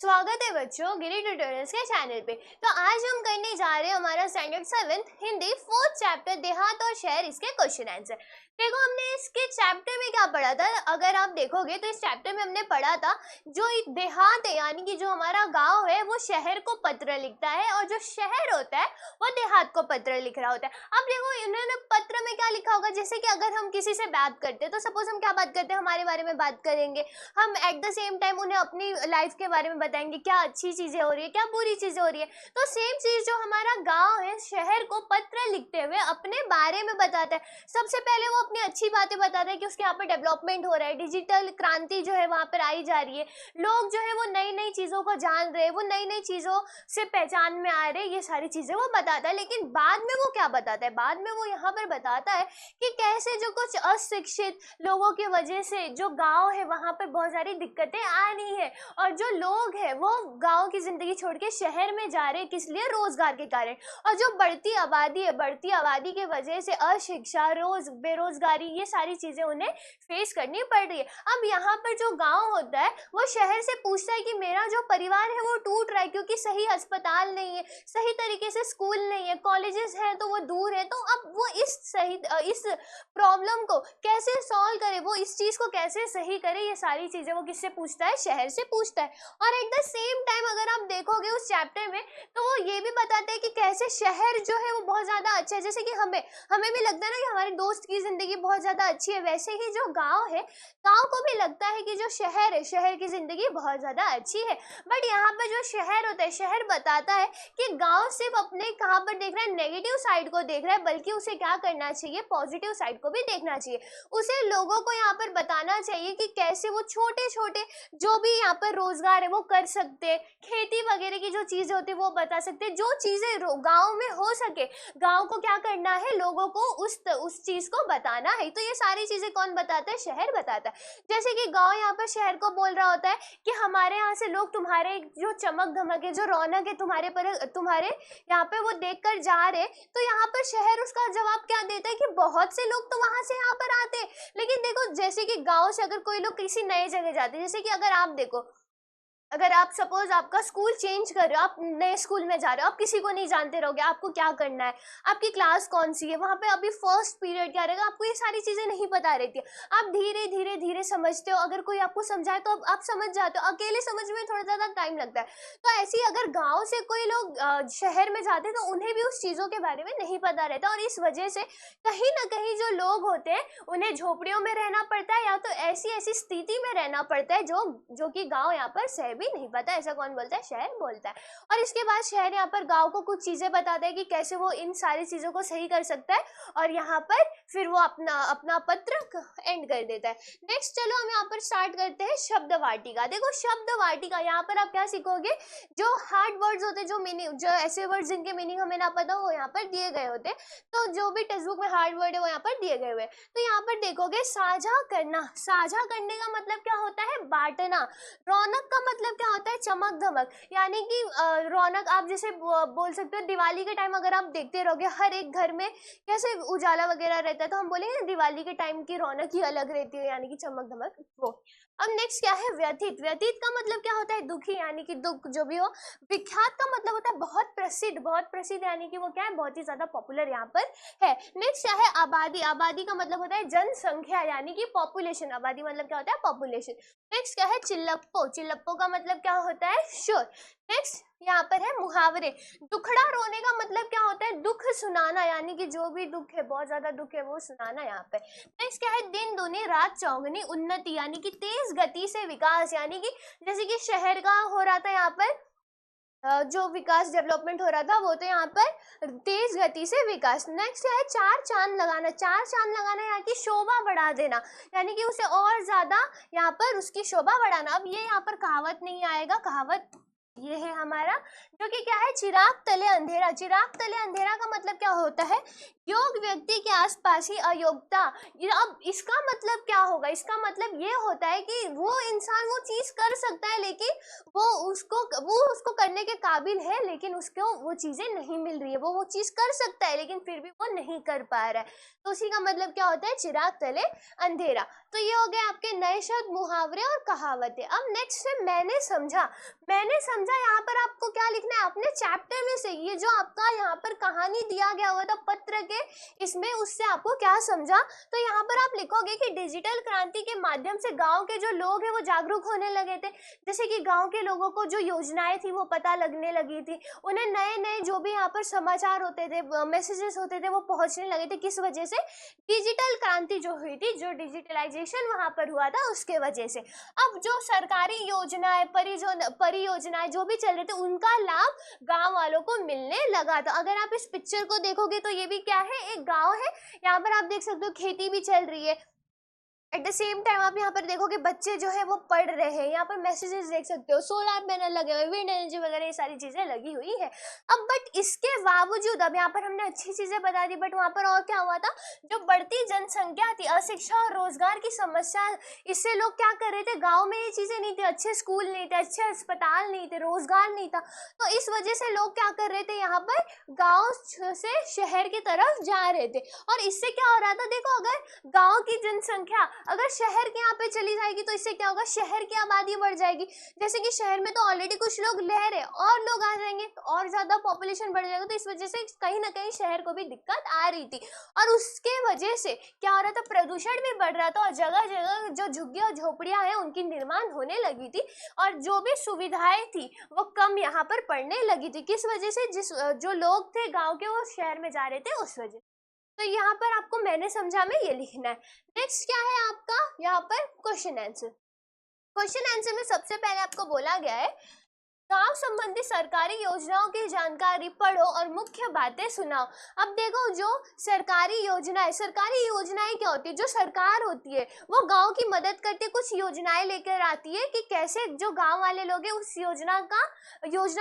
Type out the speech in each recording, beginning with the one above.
स्वागत है बच्चों गिरी ट्यूटोरियल्स के चैनल पे। तो आज हम करने जा रहे हैं हमारा स्टैंडर्ड 7 हिंदी 4th चैप्टर देहात और शहर, इसके क्वेश्चन आंसर। देखो हमने इसके चैप्टर में क्या पढ़ा था, अगर आप देखोगे तो इस चैप्टर में हमने पढ़ा था जो देहात है यानी कि जो हमारा गांव है वो शहर को पत्र लिखता है और जो शहर होता है वो देहात को पत्र लिख रहा होता है। अब देखो इन्होंने पत्र में क्या लिखा होगा, जैसे कि अगर हम किसी से बात करते हैं तो सपोज हम क्या बात करते हैं, हमारे बारे में बात करेंगे, हम एट द सेम टाइम उन्हें अपनी लाइफ के बारे में बताएंगे, क्या अच्छी चीजें हो रही है क्या बुरी चीजें हो रही है। तो सेम चीज जो हमारा गांव है शहर को पत्र लिखते हुए अपने बारे में बताता है। सबसे पहले वो अपनी अच्छी बातें बताता है कि उसके यहाँ पर डेवलपमेंट हो रहा है, डिजिटल क्रांति जो है वहां पर आई जा रही है, लोग जो है वो नई नई चीजों को जान रहे हैं, वो नई नई चीजों से पहचान में आ रहे हैं, ये सारी चीजें वो बताता है। लेकिन बाद में वो क्या बताता है, बाद में वो यहाँ पर बताता है कि कैसे जो कुछ अशिक्षित लोगों की वजह से जो गांव है वहां पर बहुत सारी दिक्कतें आ रही है और जो लोग हैं वो गांव की जिंदगी छोड़ के शहर में जा रहे हैं, किस लिए, रोजगार के कारण। और जो बढ़ती आबादी है, बढ़ती आबादी की वजह से अशिक्षा, बेरोजगारी, ये सारी चीजें उन्हें फेस करनी पड़ रही है। अब यहाँ पर जो गांव होता है वो शहर से पूछता है कि मेरा जो परिवार है वो टूट रहा है क्योंकि सही अस्पताल नहीं है, सही तरीके से स्कूल नहीं है, कॉलेजेस हैं तो वो दूर है। तो अब वो इस प्रॉब्लम को कैसे सॉल्व करे, वो इस चीज को कैसे सही करे, ये सारी चीजें वो किससे पूछता है, शहर से पूछता है। और एट द सेम टाइम अगर आप देखोगे उस चैप्टर में तो वो ये भी बताते हैं कि कैसे शहर जो है वो बहुत ज्यादा अच्छा है। जैसे कि हमें भी लगता है ना कि हमारे दोस्त की जिंदगी बहुत ज्यादा अच्छी है, वैसे ही जो गांव है, गांव को भी लगता है कि जो शहर है, शहर की जिंदगी बहुत ज्यादा अच्छी है। बट यहाँ पर जो शहर होता है, शहर बताता है कि गांव सिर्फ अपने कहाँ पर देख रहा है, नेगेटिव साइड को देख रहा है, बल्कि उसे क्या करना चाहिए, पॉजिटिव साइड को भी देखना चाहिए। उसे लोगों को यहाँ पर बताना चाहिए कि कैसे वो छोटे छोटे जो भी यहाँ पर रोजगार है वो कर सकते हैं, खेती वगैरह की जो चीजें होती है वो बता सकते हैं, जो चीजें गांव में हो सके गांव को क्या करना है, लोगों को उस चीज को बताना है। तो ये सारी चीजें कौन बताता है, शहर बताता है। जैसे कि गांव यहाँ पर शहर को बोल रहा होता है कि हमारे यहाँ से लोग तुम्हारे जो चमक धमक है, जो रौनक है तुम्हारे यहाँ पे वो देख कर जा रहे। तो यहाँ पर शहर उसका जवाब क्या देता है कि बहुत से लोग तो वहां से यहाँ पर आते हैं। लेकिन देखो जैसे कि गांव से अगर कोई लोग किसी नए जगह जाते हैं, जैसे कि अगर आप देखो, अगर आप सपोज आपका स्कूल चेंज कर रहे हो, आप नए स्कूल में जा रहे हो, आप किसी को नहीं जानते रहोगे, आपको क्या करना है, आपकी क्लास कौन सी है, वहां पे अभी फर्स्ट पीरियड क्या रहेगा, आपको ये सारी चीजें नहीं पता रहती है। आप धीरे धीरे धीरे समझते हो, अगर कोई आपको समझाए तो आप समझ जाते हो, अकेले समझ में थोड़ा ज्यादा टाइम लगता है। तो ऐसे ही अगर गाँव से कोई लोग शहर में जाते हैं तो उन्हें भी उस चीजों के बारे में नहीं पता रहता और इस वजह से कहीं ना कहीं जो लोग होते हैं उन्हें झोपड़ियों में रहना पड़ता है या तो ऐसी ऐसी स्थिति में रहना पड़ता है जो कि गाँव यहाँ पर सह भी नहीं पता। ऐसा कौन बोलता है, शहर बोलता है। और इसके बाद शहर यहाँ पर गांव को कुछ चीजें बताता है कि कैसे वो इन सारी चीजों को सही कर सकता है और यहाँ पर फिर वो अपना पत्र एंड कर देता है। नेक्स्ट चलो हम यहाँ पर स्टार्ट करते हैं शब्द वाटिका। देखो शब्द वाटिका यहाँ पर आप क्या सीखोगे, जो हार्ड वर्ड्स होते हैं, जो ऐसे वर्ड्स जिनके मीनिंग हमें ना पता हो वो यहाँ पर दिए गए होते हैं। तो जो भी टेक्स्ट बुक में हार्ड वर्ड है वो यहाँ पर दिए गए हुए। तो यहाँ पर देखोगे साझा करना, साझा करने का मतलब क्या होता है, बांटना। रौनक का मतलब क्या होता है, चमक धमक, यानी कि रौनक आप जैसे बोल सकते हो दिवाली के टाइम अगर आप देखते रहोगे हर एक घर में कैसे उजाला वगैरह रहता है, तो हम बोलेंगे दिवाली के टाइम की रौनक ही अलग रहती है, यानी कि चमक धमक वो। अब नेक्स्ट क्या है, व्यथित। व्यथित का मतलब क्या होता है, दुखी, यानी कि दुख जो भी हो। विख्यात का मतलब होता है बहुत प्रसिद्ध, बहुत प्रसिद्ध, यानी कि वो क्या है, बहुत ही ज्यादा पॉपुलर यहाँ पर है। नेक्स्ट क्या है, आबादी। आबादी का मतलब होता है जनसंख्या, यानी कि पॉपुलेशन। आबादी मतलब क्या होता है, पॉपुलेशन। नेक्स्ट क्या है, चिल्लप्पो। चिल्लप्पो का मतलब क्या होता है, शोर। नेक्स्ट यहाँ पर है मुहावरे। दुखड़ा रोने का मतलब क्या होता है, दुख सुनाना, यानी कि जो भी दुख है, बहुत ज्यादा दुख है, वो सुनाना यहाँ पे। नेक्स्ट क्या है, दिन दुनी रात चौगनी उन्नति, यानी कि तेज गति से विकास, यानी कि जैसे कि शहर का हो रहा था यहाँ पर जो विकास डेवलपमेंट हो रहा था वो तो यहाँ पर तेज गति से विकास। नेक्स्ट है चार चांद लगाना। चार चांद लगाना यहाँ की शोभा बढ़ा देना, यानी कि उसे और ज्यादा यहाँ पर उसकी शोभा बढ़ाना। अब ये यहाँ पर कहावत नहीं आएगा, कहावत ये है हमारा जो कि क्या है, चिराग तले अंधेरा। चिराग तले अंधेरा का मतलब क्या होता है, योग व्यक्ति के आसपास ही अयोग्यता। अब इसका मतलब क्या होगा, इसका मतलब ये होता है कि वो इंसान वो चीज कर सकता है लेकिन वो उसको करने के काबिल है, लेकिन उसको वो चीजें नहीं मिल रही है। वो चीज कर सकता है लेकिन फिर भी वो नहीं कर पा रहा है, तो उसी का मतलब क्या होता है, चिराग तले अंधेरा। तो ये हो गए आपके नए शब्द, मुहावरे और कहावतें। अब नेक्स्ट है मैंने समझा। मैंने समझा, यहाँ पर आपको क्या लिखना है, अपने चैप्टर में से ये जो आपका यहाँ पर कहानी दिया गया हुआ था पत्र के, इसमें उससे आपको क्या समझा। तो यहाँ पर आप लिखोगे कि डिजिटल क्रांति के माध्यम से गांव के जो लोग हैं वो जागरूक होने लगे थे। जैसे कि गांव के लोगों को जो योजनाएं थी वो पता लगने लगी थी, उन्हें नए नए जो भी यहाँ पर समाचार होते थे, मैसेजेस होते थे, वो पहुंचने लगे थे। किस वजह से? डिजिटल क्रांति जो हुई थी, जो डिजिटलाइजेशन वहां पर हुआ था उसके वजह से। अब जो सरकारी योजनाएं, परियोजनाएं जो भी चल रहे थे, उनका लाभ गांव वालों को मिलने लगा था। अगर आप इस पिक्चर को देखोगे तो ये भी क्या है, एक गांव है। यहाँ पर आप देख सकते हो खेती भी चल रही है। एट द सेम टाइम आप यहाँ पर देखोगे बच्चे जो है वो पढ़ रहे हैं। यहाँ पर मैसेजेस देख सकते हो, सोलर पैनल लगे हुए, विंड एनर्जी वगैरह ये सारी चीजें लगी हुई है। अब बट इसके बावजूद, अब यहाँ पर हमने अच्छी चीजें बता दी, बट वहाँ पर और क्या हुआ था, जो बढ़ती जनसंख्या थी, अशिक्षा और रोजगार की समस्या, इससे लोग क्या कर रहे थे, गाँव में ये चीजें नहीं थी, अच्छे स्कूल नहीं थे, अच्छे अस्पताल नहीं थे, रोजगार नहीं था। तो इस वजह से लोग क्या कर रहे थे, यहाँ पर गाँव से शहर की तरफ जा रहे थे। और इससे क्या हो रहा था, देखो अगर गाँव की जनसंख्या अगर शहर के यहाँ पे चली जाएगी तो इससे क्या होगा, शहर की आबादी बढ़ जाएगी। जैसे कि शहर में तो ऑलरेडी कुछ लोग रह रहे, और लोग आ जाएंगे तो और ज्यादा पॉपुलेशन बढ़ जाएगा। तो इस वजह से कहीं ना कहीं शहर को भी दिक्कत आ रही थी, और उसके वजह से क्या हो रहा था, प्रदूषण भी बढ़ रहा था, और जगह जगह जो झुग्गियां और झोपड़ियां हैं उनकी निर्माण होने लगी थी, और जो भी सुविधाएं थी वो कम यहाँ पर पड़ने लगी थी। किस वजह से, जो लोग थे गाँव के वो शहर में जा रहे थे उस वजह। तो यहाँ पर आपको मैंने समझा में ये लिखना है। नेक्स्ट क्या है आपका यहाँ पर क्वेश्चन आंसर। क्वेश्चन आंसर में सबसे पहले आपको बोला गया है, गांव संबंधी सरकारी योजनाओं की जानकारी पढ़ो और मुख्य बातें सुनाओ। अब देखो, जो सरकारी योजनाएं क्या होती है, जो सरकार होती है वो गांव की मदद करती है, कुछ योजनाएं लेकर आती है कि कैसे जो गांव वाले लोग हैं उस योजना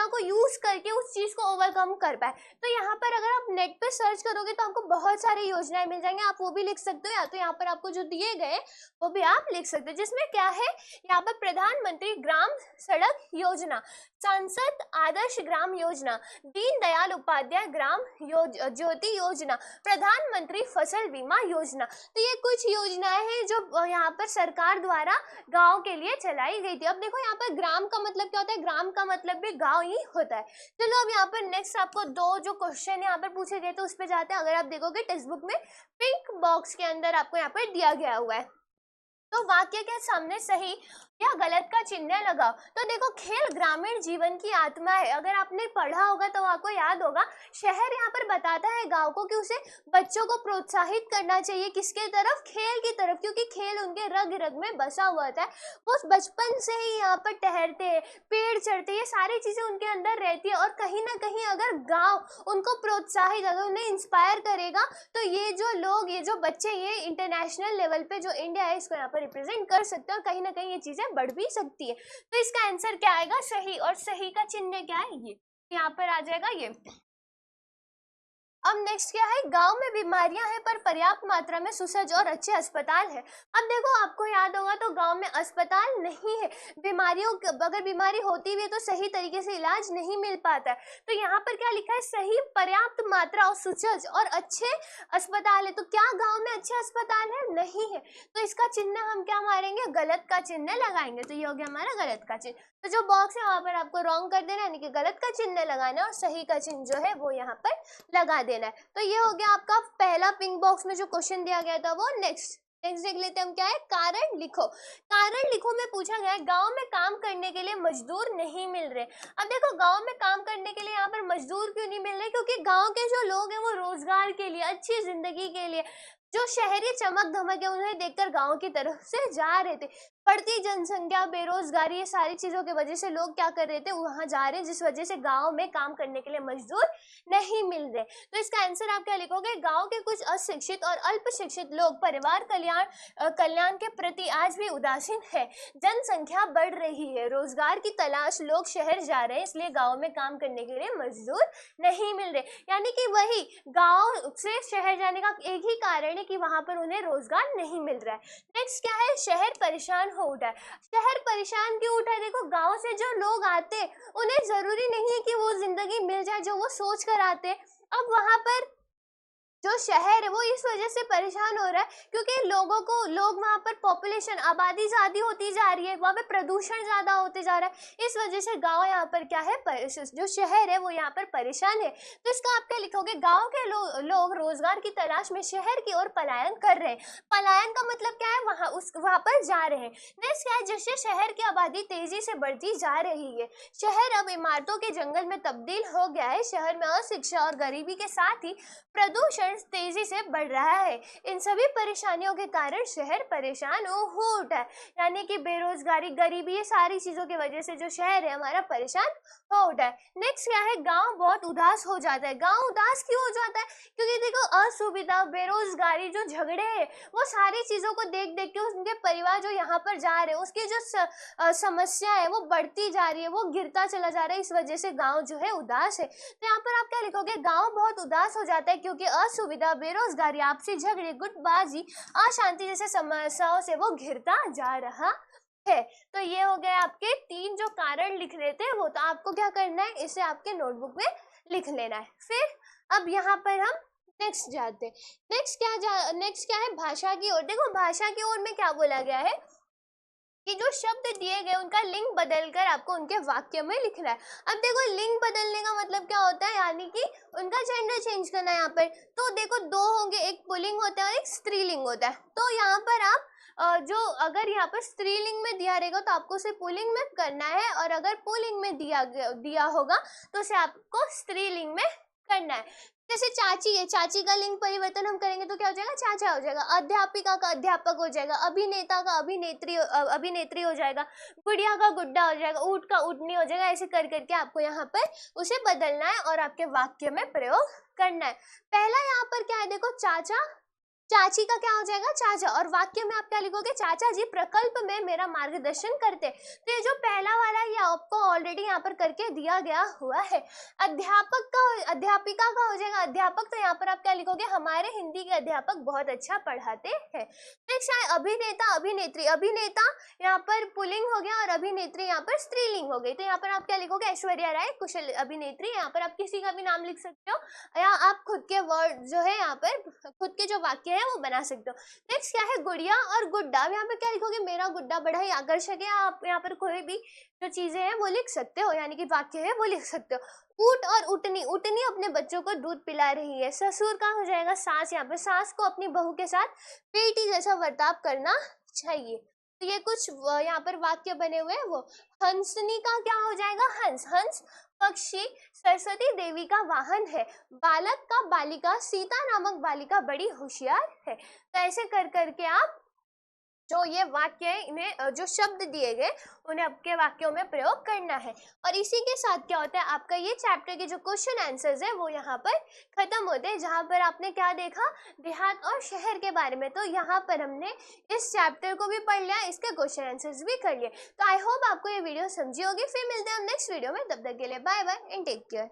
को यूज करके उस चीज को ओवरकम कर पाए। तो यहाँ पर अगर आप नेट पे सर्च करोगे तो आपको बहुत सारी योजनाएं मिल जाएंगी, आप वो भी लिख सकते हो, या तो यहाँ पर आपको जो दिए गए वो भी आप लिख सकते हो। जिसमें क्या है, यहाँ पर प्रधानमंत्री ग्राम सड़क योजना, सांसद आदर्श ग्राम योजना, दीनदयाल उपाध्याय ग्राम ज्योति योजना, प्रधानमंत्री फसल बीमा योजना। तो ये कुछ योजनाएं हैं जो यहाँ पर सरकार द्वारा गांव के लिए चलाई गई थी। अब देखो यहाँ पर ग्राम का मतलब क्या होता है, ग्राम का मतलब भी गांव ही होता है। चलो अब यहाँ पर नेक्स्ट आपको दो जो क्वेश्चन यहाँ पर पूछे गए थे उस पर जाते हैं। अगर आप देखोगे टेक्स्ट बुक में पिंक बॉक्स के अंदर आपको यहाँ पर दिया गया हुआ है, तो वाक्य के सामने सही या गलत का चिन्ह लगाओ। तो देखो, खेल ग्रामीण जीवन की आत्मा है। अगर आपने पढ़ा होगा तो आपको याद होगा, शहर यहाँ पर बताता है गांव को कि उसे बच्चों को प्रोत्साहित करना चाहिए, किसके तरफ, खेल की तरफ, क्योंकि खेल उनके रग रग में बसा हुआ था। वो बचपन से ही यहाँ पर टहलते हैं, पेड़ चढ़ते, ये सारी चीजें उनके अंदर रहती है। और कहीं ना कहीं अगर गाँव उनको प्रोत्साहित, अगर उन्हें इंस्पायर करेगा, तो ये जो लोग, ये जो बच्चे, ये इंटरनेशनल लेवल पे जो इंडिया है इसको यहाँ पर रिप्रेजेंट कर सकते हैं, और कहीं ना कहीं ये चीजें बढ़ भी सकती है। तो इसका आंसर क्या आएगा, सही। और सही का चिन्ह क्या है, ये यहाँ पर आ जाएगा ये। अब नेक्स्ट क्या है, गांव में बीमारियां हैं पर पर्याप्त मात्रा में सुसज्ज और अच्छे अस्पताल है। अब देखो, आपको याद होगा तो गांव में अस्पताल नहीं है, अगर बीमारी होती भी है तो सही तरीके से इलाज नहीं मिल पाता है। तो यहाँ पर क्या लिखा है, सही, पर्याप्त मात्रा और सुसज्ज और अच्छे अस्पताल है। तो क्या गाँव में अच्छे अस्पताल है, नहीं है। तो इसका चिन्ह हम क्या मारेंगे, गलत का चिन्ह लगाएंगे। तो ये हो गया हमारा गलत का चिन्ह। तो जो बॉक्स है वहां पर आपको रॉन्ग कर देना, यानी कि गलत का चिन्ह लगाना, और सही का चिन्ह जो है वो यहाँ पर लगा देना है। तो ये हो गया आपका पहला पिंक बॉक्स में जो क्वेश्चन दिया गया था वो। नेक्स्ट देख लेते हैं हम, क्या है, कारण लिखो। कारण लिखो में पूछा गया है, गांव में काम करने के लिए मजदूर नहीं मिल रहे। अब देखो, गांव में काम करने के लिए यहाँ पर मजदूर क्यों नहीं मिल रहे, क्योंकि गांव के जो लोग हैं वो रोजगार के लिए, अच्छी जिंदगी के लिए, जो शहरी चमक धमक है उन्हें देखकर गांव की तरफ से जा रहे थे। बढ़ती जनसंख्या, बेरोजगारी, ये सारी चीजों की वजह से लोग क्या कर रहे थे, वहां जा रहे हैं, जिस वजह से गांव में काम करने के लिए मजदूर नहीं मिल रहे। तो इसका आंसर आप क्या लिखोगे, गांव के कुछ अशिक्षित और अल्प शिक्षित लोग परिवार कल्याण के प्रति आज भी उदासीन है। जनसंख्या बढ़ रही है, रोजगार की तलाश, लोग शहर जा रहे हैं, इसलिए गाँव में काम करने के लिए मजदूर नहीं मिल रहे। यानी कि वही गाँव से शहर जाने का एक ही कारण है कि वहां पर उन्हें रोजगार नहीं मिल रहा है। नेक्स्ट क्या है, शहर परेशान हो उठा है। शहर परेशान क्यों उठा है, देखो, गांव से जो लोग आते हैं उन्हें जरूरी नहीं है कि वो जिंदगी मिल जाए जो वो सोच कर आते हैं। अब वहां पर जो शहर है वो इस वजह से परेशान हो रहा है क्योंकि लोग वहाँ पर पॉपुलेशन आबादी ज़्यादा होती जा रही है, वहाँ पे प्रदूषण ज़्यादा होते जा रहा है। इस वजह से गांव यहाँ पर क्या है, जो शहर है वो यहाँ पर परेशान है। तो इसका आप क्या लिखोगे, गांव के लोग रोजगार की तलाश में शहर की ओर पलायन कर रहे हैं। पलायन का मतलब क्या है, वहाँ पर जा रहे हैं। नेक्स्ट क्या है, जिससे शहर की आबादी तेजी से बढ़ती जा रही है। शहर अब इमारतों के जंगल में तब्दील हो गया है। शहर में अशिक्षा और गरीबी के साथ ही प्रदूषण तेजी से बढ़ रहा है। इन सभी परेशानियों के कारण शहर परेशान हो उठा है, यानी कि बेरोजगारी, गरीबी, ये सारी चीजों की वजह से जो शहर है हमारा परेशान हो उठा है। नेक्स्ट क्या है, गांव बहुत उदास हो जाता है। गांव उदास क्यों हो जाता है, क्योंकि देखो असुविधा, बेरोजगारी, जो झगड़े हैं, वो सारी चीजों को देख देख के उनके परिवार जो यहाँ पर जा रहे हैं उसकी जो समस्या है वो बढ़ती जा रही है, वो गिरता चला जा रहा है। इस वजह से गाँव जो है उदास है। तो यहाँ पर आप क्या लिखोगे, गाँव बहुत उदास हो जाता है क्योंकि असुविधा, बेरोजगारी, आपसी झगड़े, गुटबाजी, अशांति जैसे समस्याओं से वो घिरता जा रहा है। तो ये हो गए आपके 3 जो कारण लिख रहे थे वो। तो आपको क्या करना है, इसे आपके नोटबुक में लिख लेना है। फिर अब यहाँ पर हम नेक्स्ट जाते हैं। नेक्स्ट क्या है, भाषा की ओर। देखो भाषा की ओर में क्या बोला गया है कि जो शब्द दिए गए उनका लिंग बदलकर आपको उनके वाक्य में लिखना है। अब देखो लिंग बदलने का मतलब क्या होता है, यानी कि उनका जेंडर चेंज करना है यहाँ पर। तो देखो 2 होंगे, एक पुल्लिंग होता है और एक स्त्रीलिंग होता है। तो यहाँ पर आप जो अगर यहाँ पर स्त्रीलिंग में दिया रहेगा तो आपको उसे पुल्लिंग में करना है, और अगर पुल्लिंग में दिया होगा तो उसे आपको स्त्रीलिंग में करना है। जैसे चाची है, चाची का लिंग परिवर्तन हम करेंगे तो क्या हो जाएगा, चाचा हो जाएगा। अध्यापिका का अध्यापक हो जाएगा। अभिनेता का अभिनेत्री हो जाएगा। गुड़िया का गुड्डा हो जाएगा। ऊँट का ऊँटनी हो जाएगा। ऐसे कर करके आपको यहाँ पर उसे बदलना है और आपके वाक्य में प्रयोग करना है। पहला यहाँ पर क्या है, देखो चाचा, चाची का क्या हो जाएगा, चाचा, और वाक्य में आप क्या लिखोगे, चाचा जी प्रकल्प में मेरा मार्गदर्शन करते। तो ये जो पहला वाला है ये आपको ऑलरेडी यहाँ पर करके दिया गया हुआ है। अध्यापिका का हो जाएगा अध्यापक। तो यहाँ पर आप क्या लिखोगे, हमारे हिंदी के अध्यापक बहुत अच्छा पढ़ाते हैं। नेक्स्ट है अभिनेता, अभिनेत्री। अभिनेता यहाँ पर पुल्लिंग हो गया और अभिनेत्री यहाँ पर स्त्रीलिंग हो गई। तो यहाँ पर आप क्या लिखोगे, ऐश्वर्या राय कुशल अभिनेत्री। यहाँ पर आप किसी का भी नाम लिख सकते हो, या आप खुद के वर्ड जो है यहाँ पर खुद के जो वाक्य है वो बना सकते हो। नेक्स्ट क्या है, गुड़िया और गुड्डा। यहाँ पर क्या लिखोगे, मेरा गुड्डा बड़ा ही आकर्षक है। आप यहाँ पर कोई भी जो चीजें हैं वो लिख सकते हो, यानी कि वाक्य है वो लिख सकते हो। ऊँट और ऊँटनी, ऊँटनी अपने बच्चों को दूध पिला रही है। ससुर का हो जाएगा सास। यहाँ पर सास को अपनी बहू के साथ बेटी जैसा बर्ताव करना चाहिए। तो ये कुछ यहाँ पर वाक्य बने हुए हैं वो। हंसनी का क्या हो जाएगा, हंस। हंस पक्षी सरस्वती देवी का वाहन है। बालक का बालिका, सीता नामक बालिका बड़ी होशियार है। तो ऐसे कर करके आप जो ये वाक्य है इन्हें जो शब्द दिए गए उन्हें आपके वाक्यों में प्रयोग करना है। और इसी के साथ क्या होता है, आपका ये चैप्टर के जो क्वेश्चन आंसर्स है वो यहाँ पर खत्म होते हैं, जहाँ पर आपने क्या देखा, देहात और शहर के बारे में। तो यहाँ पर हमने इस चैप्टर को भी पढ़ लिया, इसके क्वेश्चन आंसर्स भी कर लिए। तो आई होप आपको ये वीडियो समझी होगी। फिर मिलते हैं हम नेक्स्ट वीडियो में, तब तक के लिए bye bye and take care.